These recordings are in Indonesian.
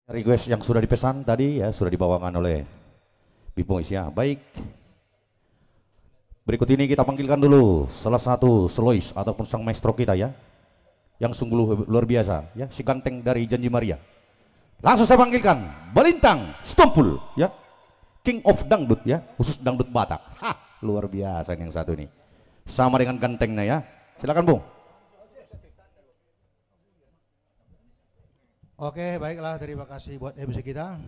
Request yang sudah dipesan tadi ya sudah dibawakan oleh Bipong Isya. Baik, berikut ini kita panggilkan dulu salah satu solois ataupun sang maestro kita ya, yang sungguh luar biasa ya, si ganteng dari Janji Maria. Langsung saya panggilkan Balintang Stompul ya, King of Dangdut ya, khusus dangdut Batak. Hah, luar biasa yang satu ini, sama dengan gantengnya ya. Silakan Bung. Oke, baiklah, terima kasih buat MC kita.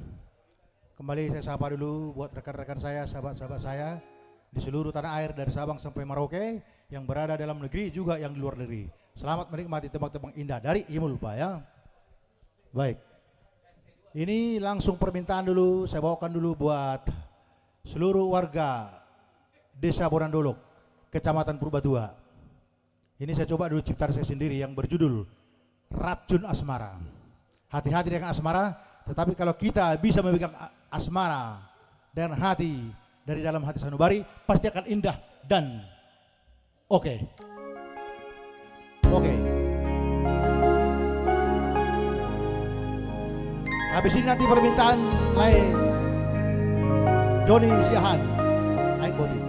Kembali saya sapa dulu buat rekan-rekan saya, sahabat-sahabat saya di seluruh tanah air dari Sabang sampai Merauke, yang berada dalam negeri juga yang di luar negeri. Selamat menikmati tembang-tembang indah dari Imulpa ya. Baik, ini langsung permintaan dulu, saya bawakan dulu buat seluruh warga Desa Borandolok, Kecamatan Purbatua. Ini saya coba dulu ciptaan saya sendiri yang berjudul Racun Asmara. Hati-hati dengan asmara, tetapi kalau kita bisa memegang asmara dengan hati dari dalam hati sanubari, pasti akan indah dan oke. Habis ini nanti permintaan lain Joni Siahan, naik boti.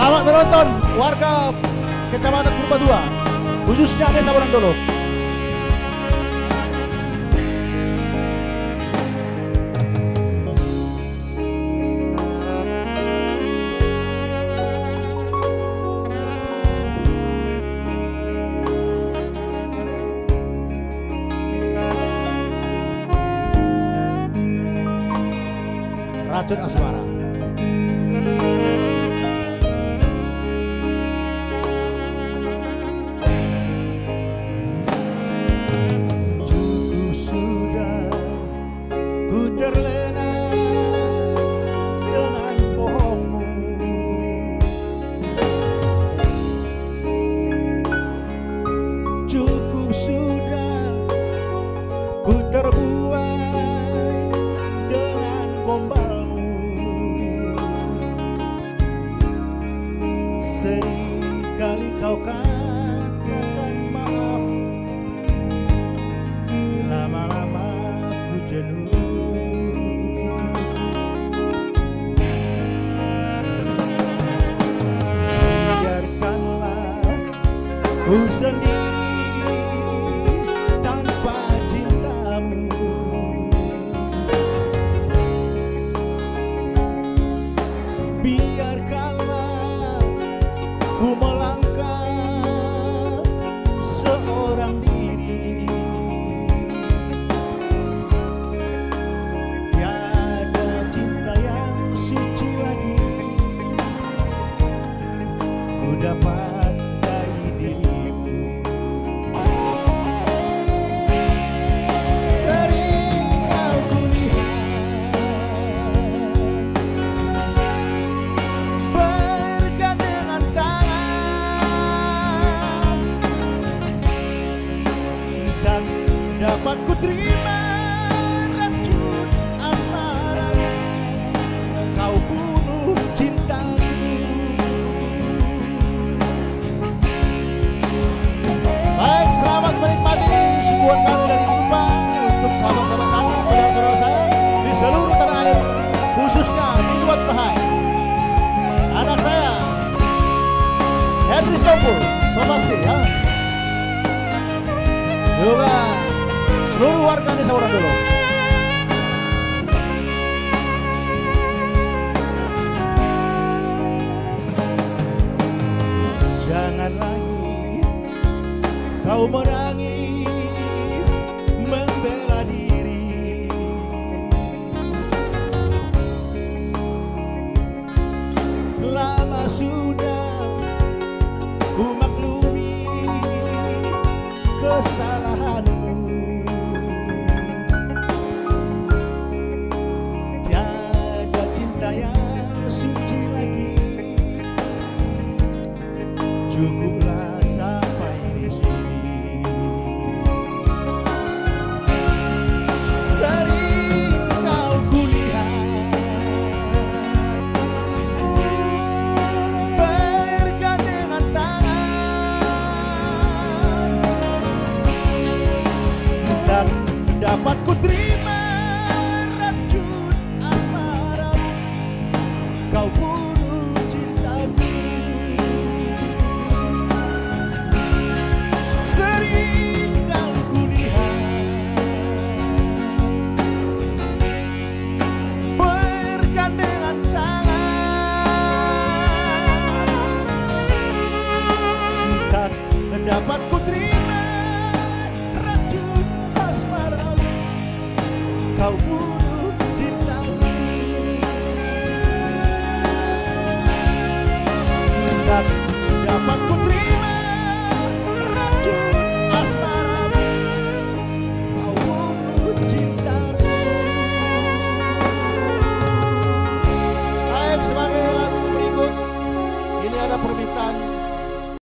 Selamat menonton warga Kecamatan Purbatua, khususnya Desa Borandolok. Racun Asmara. Seringkali kau katakan maaf, lama-lama ku jenuh. Biarkanlah ku sendiri tanpa cintamu. Biarkanlah ku melangkah seorang diri, tiada cinta yang suci lagi ku dapat dari dirimu. Sering kau kulihat bergandengan dan dapat ku terima racun asmara, kau bunuh cintaku. Baik, selamat menikmati suguhan kami dari Imulpa untuk sahabat-sahabat saya, saudara-saudara saya di seluruh tanah air, khususnya di Luat Bahai. Anak saya Henry Stompul, Sobaski ya. Juga seluruh warga Desa Borandolok. Jangan lagi kau menangis membela diri, lama sudah ku maklumi kesalahanmu. Tiada cinta yang suci lagi, cukuplah sampai di sini. Sering kau kulihat bergandengan dapat ku terima